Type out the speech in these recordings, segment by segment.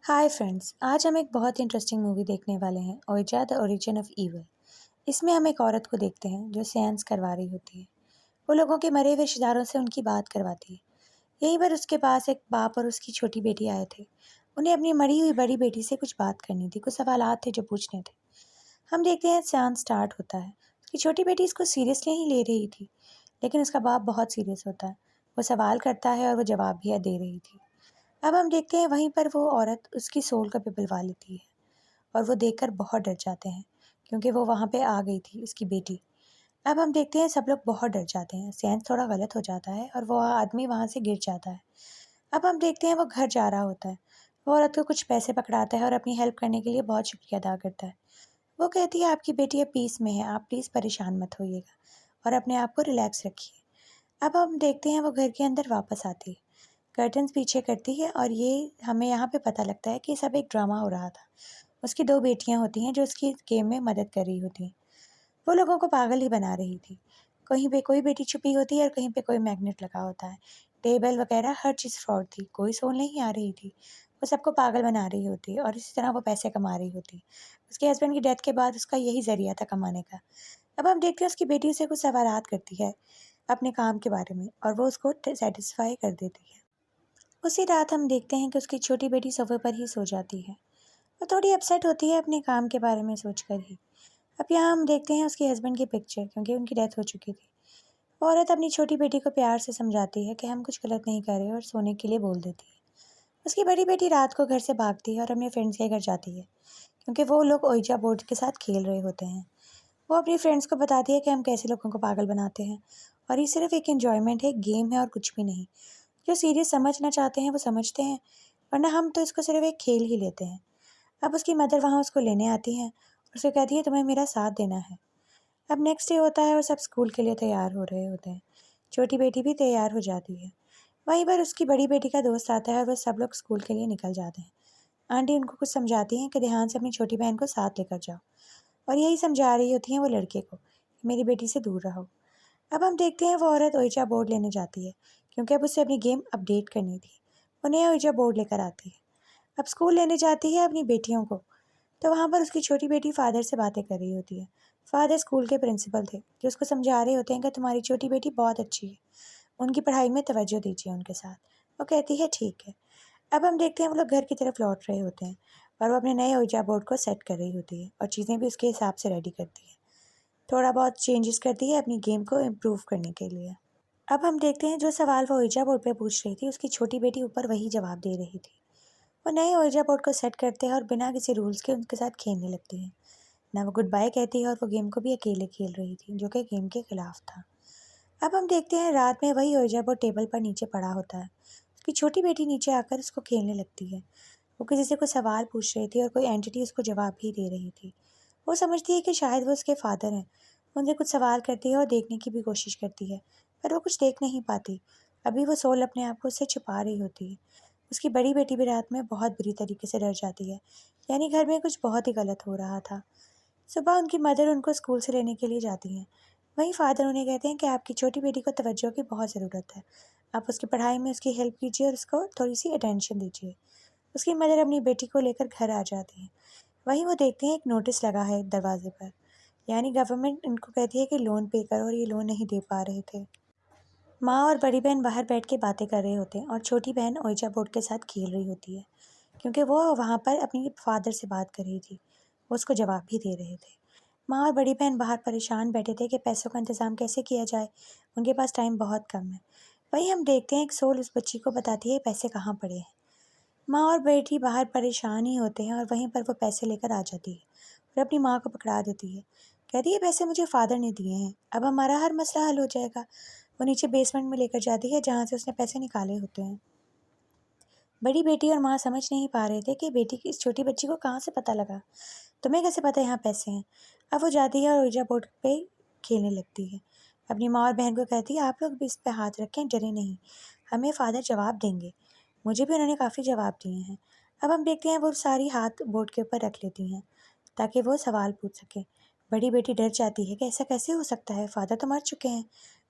Hi friends, आज हम एक बहुत इंटरेस्टिंग मूवी देखने वाले हैं, ओइजा द ओरिजिन ऑफ ईविल। इसमें हम एक औरत को देखते हैं जो सेंस करवा रही होती है। वो लोगों के मरे हुए रिश्तेदारों से उनकी बात करवाती है। यहीं पर उसके पास एक बाप और उसकी छोटी बेटी आए थे। उन्हें अपनी मरी हुई बड़ी बेटी से कुछ बात करनी थी, कुछ सवालात थे जो पूछने थे। हम देखते हैं सेंस स्टार्ट होता है। उसकी छोटी बेटी इसको सीरियसली ही ले रही थी, लेकिन उसका बाप बहुत सीरियस होता है। वो सवाल करता है और वो जवाब भी दे रही थी। अब हम देखते हैं वहीं पर वो औरत उसकी सोल को पिघलवा लेती है और वो देखकर बहुत डर जाते हैं, क्योंकि वो वहाँ पे आ गई थी उसकी बेटी। अब हम देखते हैं सब लोग बहुत डर जाते हैं, सेंस थोड़ा गलत हो जाता है और वो आदमी वहाँ से गिर जाता है। अब हम देखते हैं वो घर जा रहा होता है। वो औरत को कुछ पैसे पकड़ाता है और अपनी हेल्प करने के लिए बहुत शुक्रिया अदा करता है। वो कहती है आपकी बेटी अब पीस में है, आप प्लीज़ परेशान मत होइएगा और अपने आप को रिलैक्स रखिए। अब हम देखते हैं वो घर के अंदर वापस आती है, कर्टन्स पीछे करती है और ये हमें यहाँ पे पता लगता है कि सब एक ड्रामा हो रहा था। उसकी 2 बेटियाँ होती हैं जो उसकी गेम में मदद कर रही होती हैं। वो लोगों को पागल ही बना रही थी। कहीं पे कोई बेटी छुपी होती है और कहीं पे कोई मैग्नेट लगा होता है। टेबल वगैरह हर चीज़ फ्रॉड थी, कोई सोल नहीं आ रही थी। वो सबको पागल बना रही होती है और इसी तरह वो पैसे कमा रही होती। उसके हस्बैंड की डेथ के बाद उसका यही ज़रिया था कमाने का। अब हम देखते हैं उसकी बेटी उससे कुछ सवालात करती है अपने काम के बारे में और वो उसको सैटिस्फाई कर देती है। उसी रात हम देखते हैं कि उसकी छोटी बेटी सोफे पर ही सो जाती है। वो थोड़ी अपसेट होती है अपने काम के बारे में सोचकर ही। अब यहाँ हम देखते हैं उसके हस्बैंड की पिक्चर, क्योंकि उनकी डेथ हो चुकी थी। वो औरत अपनी छोटी बेटी को प्यार से समझाती है कि हम कुछ गलत नहीं कर रहे और सोने के लिए बोल देती है। उसकी बड़ी बेटी रात को घर से भागती है और अपने फ्रेंड्स के घर जाती है, क्योंकि वो लोग ओइजा बोर्ड के साथ खेल रहे होते हैं। वो अपनी फ्रेंड्स को बताती है कि हम कैसे लोगों को पागल बनाते हैं और ये सिर्फ एक एंजॉयमेंट है, गेम है और कुछ भी नहीं। जो सीरियस समझना चाहते हैं वो समझते हैं, वरना हम तो इसको सिर्फ एक खेल ही लेते हैं। अब उसकी मदर वहाँ उसको लेने आती हैं और उसे कहती है तुम्हें मेरा साथ देना है। अब नेक्स्ट डे होता है और सब स्कूल के लिए तैयार हो रहे होते हैं। छोटी बेटी भी तैयार हो जाती है। वहीं पर उसकी बड़ी बेटी का दोस्त आता है और वह सब लोग स्कूल के लिए निकल जाते हैं। आंटी उनको कुछ समझाती हैं कि ध्यान से अपनी छोटी बहन को साथ लेकर जाओ, और यही समझा रही होती हैं वो लड़के को कि मेरी बेटी से दूर रहो। अब हम देखते हैं वो औरत ओइजा बोर्ड लेने जाती है, क्योंकि अब उसे अपनी गेम अपडेट करनी थी। वो नया ओइजा बोर्ड लेकर आती है। अब स्कूल लेने जाती है अपनी बेटियों को, तो वहाँ पर उसकी छोटी बेटी फादर से बातें कर रही होती है। फादर स्कूल के प्रिंसिपल थे, जो उसको समझा रहे होते हैं कि तुम्हारी छोटी बेटी बहुत अच्छी है, उनकी पढ़ाई में तवज्जो दीजिए उनके साथ। वो कहती है ठीक है। अब हम देखते हैं वो लोग घर की तरफ लौट रहे होते हैं और वो अपने नए ओइजा बोर्ड को सेट कर रही होती है और चीज़ें भी उसके हिसाब से रेडी करती है। थोड़ा बहुत चेंजेस करती है अपनी गेम को इम्प्रूव करने के लिए। अब हम देखते हैं जो सवाल वो ओइजा बोर्ड पे पूछ रही थी, उसकी छोटी बेटी ऊपर वही जवाब दे रही थी। वो नए ओइजा बोर्ड को सेट करते हैं और बिना किसी रूल्स के उनके साथ खेलने लगती है। ना वो गुड बाय कहती है और वो गेम को भी अकेले खेल रही थी, जो कि गेम के खिलाफ था। अब हम देखते हैं रात में वही ओइजा बोर्ड टेबल पर नीचे पड़ा होता है। उसकी छोटी बेटी नीचे आकर उसको खेलने लगती है। वो किसी से कुछ सवाल पूछ रही थी और कोई एंटिटी उसको जवाब भी दे रही थी। वो समझती है कि शायद वो उसके फादर हैं। उनसे कुछ सवाल करती है और देखने की भी कोशिश करती है, पर वो कुछ देख नहीं पाती। अभी वो सोल अपने आप को उससे छुपा रही होती है। उसकी बड़ी बेटी भी रात में बहुत बुरी तरीके से डर जाती है, यानी घर में कुछ बहुत ही गलत हो रहा था। सुबह उनकी मदर उनको स्कूल से लेने के लिए जाती हैं। वहीं फादर उन्हें कहते हैं कि आपकी छोटी बेटी को तवज्जो की बहुत ज़रूरत है। आप उसकी पढ़ाई में उसकी हेल्प कीजिए और उसको थोड़ी-सी अटेंशन दीजिए। उसकी मदर अपनी बेटी को लेकर घर आ जाती है। वहीं वो देखते हैं एक नोटिस लगा है दरवाजे पर, यानी गवर्नमेंट इनको कहती है कि लोन पे करो, और ये लोन नहीं दे पा रहे थे। माँ और बड़ी बहन बाहर बैठ के बातें कर रहे होते हैं और छोटी बहन ओइजा बोर्ड के साथ खेल रही होती है, क्योंकि वो वहाँ पर अपनी फादर से बात कर रही थी। वो उसको जवाब भी दे रहे थे। माँ और बड़ी बहन बाहर परेशान बैठे थे कि पैसों का इंतज़ाम कैसे किया जाए, उनके पास टाइम बहुत कम है। वहीं हम देखते हैं एक सोल उस बच्ची को बताती है पैसे कहाँ पड़े हैं। माँ और बेटी बाहर परेशान ही होते हैं और वहीं पर वो पैसे लेकर आ जाती है और अपनी माँ को पकड़ा देती है। कहती है पैसे मुझे फ़ादर ने दिए हैं, अब हमारा हर मसला हल हो जाएगा। वो नीचे बेसमेंट में लेकर जाती है जहाँ से उसने पैसे निकाले होते हैं। बड़ी बेटी और माँ समझ नहीं पा रहे थे कि बेटी की इस छोटी बच्ची को कहाँ से पता लगा। तुम्हें कैसे पता यहाँ पैसे हैं? अब वो जाती है और ओइजा बोर्ड पे खेलने लगती है। अपनी माँ और बहन को कहती है आप लोग भी इस पे हाथ रखें, डरे नहीं, हमें फ़ादर जवाब देंगे। मुझे भी उन्होंने काफ़ी जवाब दिए हैं। अब हम देखते हैं वो सारी हाथ बोर्ड के ऊपर रख लेती हैं ताकि वो सवाल पूछ सकें। बड़ी बेटी डर जाती है कि ऐसा कैसे हो सकता है, फ़ादर तो मर चुके हैं।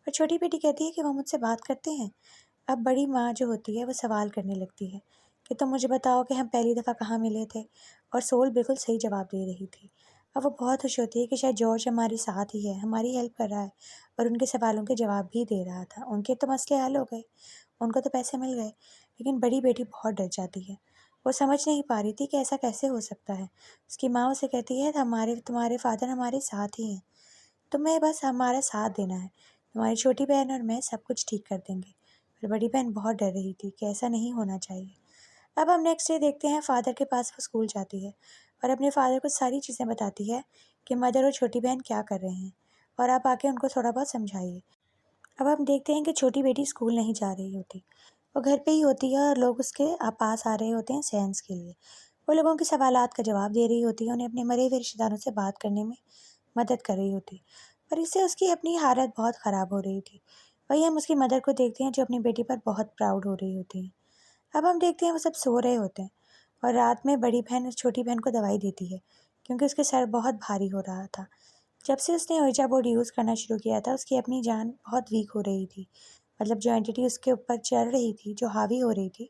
पर छोटी बेटी कहती है कि वो मुझसे बात करते हैं। अब बड़ी माँ जो होती है वो सवाल करने लगती है कि तुम मुझे बताओ कि हम पहली दफ़ा कहाँ मिले थे। और सोल बिल्कुल सही जवाब दे रही थी। अब वो बहुत खुश होती है कि शायद जॉर्ज हमारे साथ ही है, हमारी हेल्प कर रहा है और उनके सवालों के जवाब भी दे रहा था। उनके तो मसले हल हो गए, उनको तो पैसे मिल गए, लेकिन बड़ी बेटी बहुत डर जाती है। वो समझ नहीं पा रही थी कि ऐसा कैसे हो सकता है। उसकी माँ उसे कहती है, हमारे तुम्हारे फादर हमारे साथ ही हैं, तुम्हें बस हमारा साथ देना है, तुम्हारी छोटी बहन और मैं सब कुछ ठीक कर देंगे। पर बड़ी बहन बहुत डर रही थी कि ऐसा नहीं होना चाहिए। अब हम नेक्स्ट डे देखते हैं, फादर के पास वो स्कूल जाती है और अपने फादर को सारी चीज़ें बताती है कि मदर और छोटी बहन क्या कर रहे हैं और आप आके उनको थोड़ा बहुत समझाइए। अब हम देखते हैं कि छोटी बेटी स्कूल नहीं जा रही होती, वो घर पे ही होती है और लोग उसके पास आ रहे होते हैं सेंस के लिए। वो लोगों के सवालात का जवाब दे रही होती है, उन्हें अपने मरे हुए रिश्तेदारों से बात करने में मदद कर रही होती। पर इससे उसकी अपनी हालत बहुत ख़राब हो रही थी। वहीं हम उसकी मदर को देखते हैं जो अपनी बेटी पर बहुत प्राउड हो रही होती है। अब हम देखते हैं वो सब सो रहे होते हैं और रात में बड़ी बहन उस छोटी बहन को दवाई देती है क्योंकि उसके सर बहुत भारी हो रहा था। जब से उसने ओइजा बोर्ड यूज़ करना शुरू किया था, उसकी अपनी जान बहुत वीक हो रही थी। मतलब जो एंटिटी उसके ऊपर चल रही थी, जो हावी हो रही थी,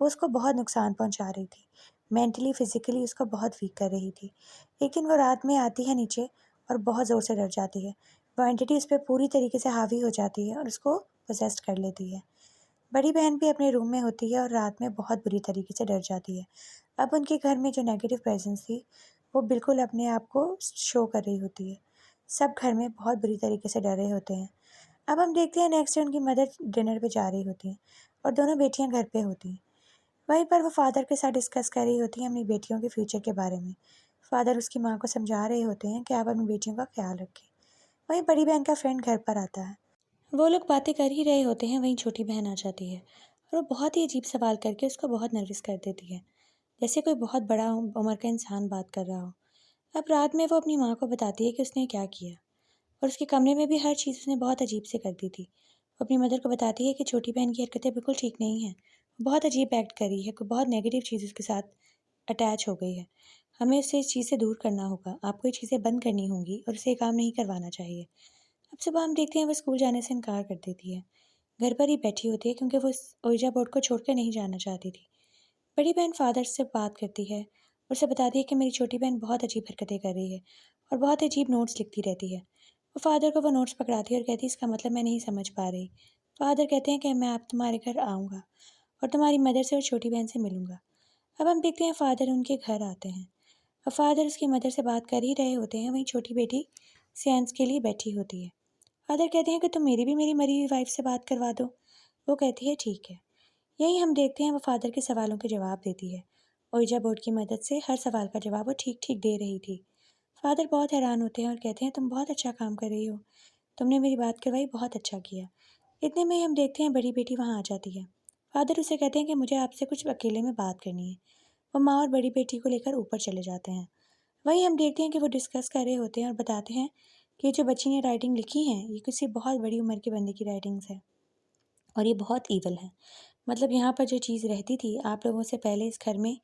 वो उसको बहुत नुकसान पहुंचा रही थी। मेंटली फिजिकली उसको बहुत वीक कर रही थी। एक दिन वो रात में आती है नीचे और बहुत ज़ोर से डर जाती है। वो एंटिटी उस पर पूरी तरीके से हावी हो जाती है और उसको पोजेस्ट कर लेती है। बड़ी बहन भी अपने रूम में होती है और रात में बहुत बुरी तरीके से डर जाती है। अब उनके घर में जो नेगेटिव प्रेजेंस थी, वो बिल्कुल अपने आप को शो कर रही होती है। सब घर में बहुत बुरी तरीके से डरे होते हैं। अब हम देखते हैं नेक्स्ट डे उनकी मदर डिनर पे जा रही होती हैं और दोनों बेटियां घर पे होती हैं। वहीं पर वो फादर के साथ डिस्कस कर रही होती हैं अपनी बेटियों के फ्यूचर के बारे में। फादर उसकी माँ को समझा रहे होते हैं कि आप अपनी बेटियों का ख्याल रखें। वहीं बड़ी बहन का फ्रेंड घर पर आता है। वो लोग बातें कर ही रहे होते हैं, वहीं छोटी बहन आ जाती है और वो बहुत ही अजीब सवाल करके उसको बहुत नर्वस कर देती है, जैसे कोई बहुत बड़ा उम्र का इंसान बात कर रहा हो। अब रात में वो अपनी माँ को बताती है कि उसने क्या किया और उसके कमरे में भी हर चीज़ उसने बहुत अजीब से कर दी थी। वो अपनी मदर को बताती है कि छोटी बहन की हरकतें बिल्कुल ठीक नहीं हैं, वो बहुत अजीब एक्ट कर रही है, कोई बहुत नेगेटिव चीज़ उसके साथ अटैच हो गई है। हमें उसे इस चीज़ से दूर करना होगा, आपको ये चीज़ें बंद करनी होंगी और उसे ये काम नहीं करवाना चाहिए। अब सुबह हम देखते हैं वो स्कूल जाने से इनकार कर देती है, घर पर ही बैठी होती है क्योंकि वो इस ओइजा बोर्ड को छोड़कर नहीं जाना चाहती थी। बड़ी बहन फादर से बात करती है और उसे बताती है कि मेरी छोटी बहन बहुत अजीब हरकतें कर रही है और बहुत अजीब नोट्स लिखती रहती है। वो फादर को वो नोट्स पकड़ाती है और कहती है इसका मतलब मैं नहीं समझ पा रही। फादर कहते हैं कि मैं आप तुम्हारे घर आऊँगा और तुम्हारी मदर से और छोटी बहन से मिलूँगा। अब हम देखते हैं फादर उनके घर आते हैं। अब फादर उसकी मदर से बात कर ही रहे होते हैं, वहीं छोटी बेटी सेंस के लिए बैठी होती है। फादर कहते हैं कि तुम मेरी भी मेरी मरी हुई वाइफ से बात करवा दो। वो कहती है ठीक है। यही हम देखते हैं वो फादर के सवालों के जवाब देती है। ओइजा बोर्ड की मदद से हर सवाल का जवाब वो ठीक ठीक दे रही थी। फादर बहुत हैरान होते हैं और कहते हैं तुम बहुत अच्छा काम कर रही हो, तुमने मेरी बात करवाई, बहुत अच्छा किया। इतने में हम देखते हैं बड़ी बेटी वहाँ आ जाती है। फादर उसे कहते हैं कि मुझे आपसे कुछ अकेले में बात करनी है। वो माँ और बड़ी बेटी को लेकर ऊपर चले जाते हैं। वहीं हम देखते हैं कि वो डिस्कस कर रहे होते हैं और बताते हैं कि ये जो बच्ची ने राइटिंग लिखी है, ये किसी बहुत बड़ी उम्र के बंदे की राइटिंग्स है और ये बहुत ईवल है। मतलब यहाँ पर जो चीज़ रहती थी, आप लोगों से पहले इस घर में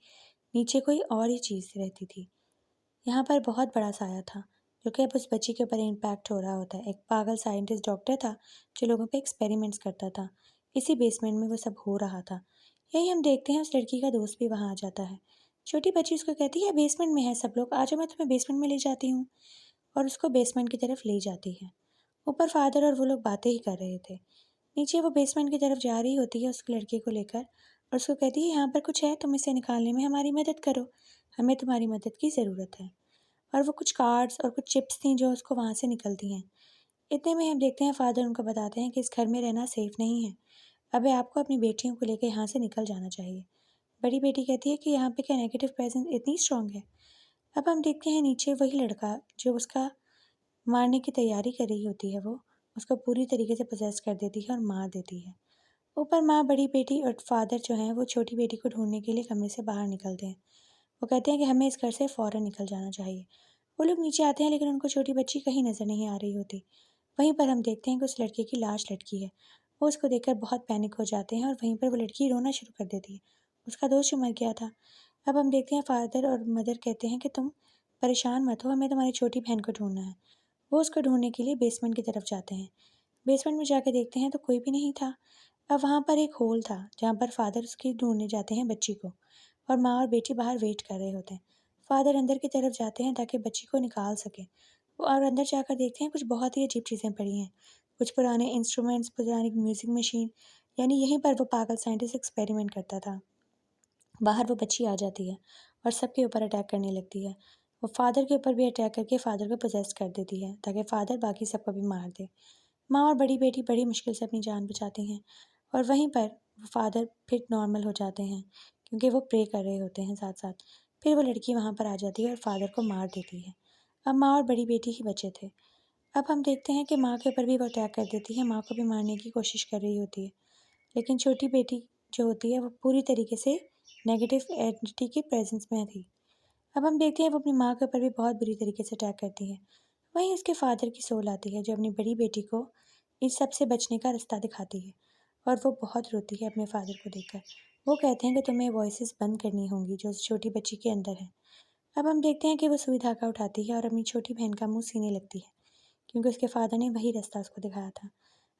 नीचे कोई और ही चीज़ रहती थी। यहाँ पर बहुत बड़ा साया था, जो कि अब उस बच्ची के ऊपर इम्पैक्ट हो रहा होता है। एक पागल साइंटिस्ट डॉक्टर था, जो लोगों पे एक्सपेरिमेंट्स करता था। इसी बेसमेंट में वो सब हो रहा था। यही हम देखते हैं उस लड़की का दोस्त भी वहाँ आ जाता है। छोटी बच्ची उसको कहती है बेसमेंट में है सब लोग, आ जाओ मैं तुम्हें बेसमेंट में ले जाती हूँ। और उसको बेसमेंट की तरफ ले जाती है। ऊपर फादर और वो लोग बातें ही कर रहे थे। नीचे वो बेसमेंट की तरफ जा रही होती है उस लड़के को लेकर और उसको कहती है यहाँ पर कुछ है, तुम इसे निकालने में हमारी मदद करो, हमें तुम्हारी मदद की ज़रूरत है। और वो कुछ कार्ड्स और कुछ चिप्स थी जो उसको वहाँ से निकलती हैं। इतने में हम देखते हैं फादर उनको बताते हैं कि इस घर में रहना सेफ नहीं है, अबे आपको अपनी बेटियों को लेकर यहाँ से निकल जाना चाहिए। बड़ी बेटी कहती है कि यहाँ पे क्या नेगेटिव प्रेजेंस इतनी स्ट्रांग है। अब हम देखते हैं नीचे वही लड़का जो उसका मारने की तैयारी कर रही होती है, वो उसको पूरी तरीके से पोजेस कर देती है और मार देती है। ऊपर माँ, बड़ी बेटी और फादर जो हैं वो छोटी बेटी को ढूंढने के लिए कमरे से बाहर निकलते हैं। वो कहते हैं कि हमें इस घर से फ़ौरन निकल जाना चाहिए। वो लोग नीचे आते हैं लेकिन उनको छोटी बच्ची कहीं नज़र नहीं आ रही होती। वहीं पर हम देखते हैं कि उस लड़के की लाश लटकी है। वो उसको देखकर बहुत पैनिक हो जाते हैं और वहीं पर वो लड़की रोना शुरू कर देती है। उसका दोस्त जो मर गया था। अब हम देखते हैं फादर और मदर कहते हैं कि तुम परेशान मत हो, हमें तुम्हारी छोटी बहन को ढूंढना है। वो उसको ढूंढने के लिए बेसमेंट की तरफ जाते हैं। बेसमेंट में जाकर देखते हैं तो कोई भी नहीं था। अब वहाँ पर एक होल था जहाँ पर फादर उसकी ढूंढने जाते हैं बच्ची को, और माँ और बेटी बाहर वेट कर रहे होते हैं। फादर अंदर की तरफ जाते हैं ताकि बच्ची को निकाल सके, और अंदर जाकर देखते हैं कुछ बहुत ही अजीब चीज़ें पड़ी हैं। कुछ पुराने इंस्ट्रूमेंट्स, पुरानी म्यूज़िक मशीन, यानी यहीं पर वो पागल साइंटिस्ट एक्सपेरिमेंट करता था। बाहर वो बच्ची आ जाती है और सबके ऊपर अटैक करने लगती है। वो फादर के ऊपर भी अटैक करके फादर को पोजेस कर देती है ताकि फादर बाकी सबको भी मार दे। माँ और बड़ी बेटी बड़ी मुश्किल से अपनी जान बचाती हैं, और वहीं पर वो फादर फिर नॉर्मल हो जाते हैं क्योंकि वो प्रे कर रहे होते हैं साथ साथ। फिर वो लड़की वहाँ पर आ जाती है और फादर को मार देती है। अब माँ और बड़ी बेटी ही बचे थे। अब हम देखते हैं कि माँ के ऊपर भी वो अटैक कर देती है, माँ को भी मारने की कोशिश कर रही होती है। लेकिन छोटी बेटी जो होती है वो पूरी तरीके से नेगेटिव एनर्जी की प्रेजेंस में थी। अब हम देखते हैं वो अपनी माँ के ऊपर भी बहुत बुरी तरीके से अटैक करती है। वहीं उसके फादर की सोल आती है जो अपनी बड़ी बेटी को इस सब से बचने का रास्ता दिखाती है, और वो बहुत रोती है अपने फादर को देखकर। वो कहते हैं कि तुम्हें वॉइसेस बंद करनी होंगी जो उस छोटी बच्ची के अंदर है। अब हम देखते हैं कि वो सुई धागा उठाती है और अपनी छोटी बहन का मुंह सीने लगती है क्योंकि उसके फादर ने वही रास्ता उसको दिखाया था।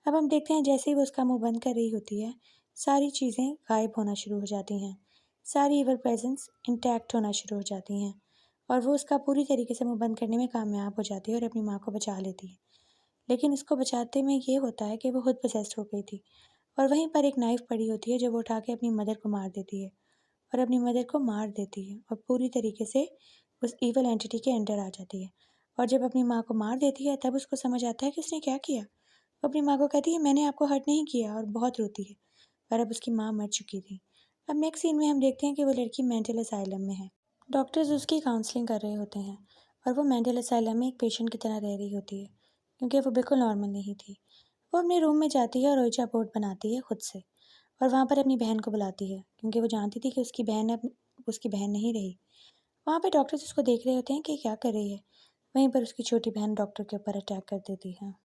अब हम देखते हैं जैसे ही वो उसका मुंह बंद कर रही होती है, सारी चीज़ें गायब होना शुरू हो जाती हैं। सारी इवल प्रेजेंस इंटैक्ट होना शुरू हो जाती हैं, और वो उसका पूरी तरीके से मुंह बंद करने में कामयाब हो जाती है और अपनी माँ को बचा लेती है। लेकिन उसको बचाते में ये होता है कि वो खुद पोसेस्ड हो गई थी, और वहीं पर एक नाइफ़ पड़ी होती है जो वो उठा के अपनी मदर को मार देती है, और अपनी मदर को मार देती है और पूरी तरीके से उस ईवल एंटिटी के अंडर आ जाती है। और जब अपनी माँ को मार देती है तब उसको समझ आता है कि उसने क्या किया। वो अपनी माँ को कहती है मैंने आपको हर्ट नहीं किया, और बहुत रोती है। पर अब उसकी माँ मर चुकी थी। अब नेक्स्ट सीन में हम देखते हैं कि वो लड़की मेंटल असाइलम में है। डॉक्टर्स उसकी काउंसलिंग कर रहे होते हैं, और वो मेंटल असाइलम में एक पेशेंट की तरह रह रही होती है क्योंकि वो बिल्कुल नॉर्मल नहीं थी। वो अपने रूम में जाती है और ओइजा बोर्ड बनाती है खुद से, और वहाँ पर अपनी बहन को बुलाती है क्योंकि वो जानती थी कि उसकी बहन अब उसकी बहन नहीं रही। वहाँ पे डॉक्टर्स उसको देख रहे होते हैं कि क्या कर रही है। वहीं पर उसकी छोटी बहन डॉक्टर के ऊपर अटैक कर देती है।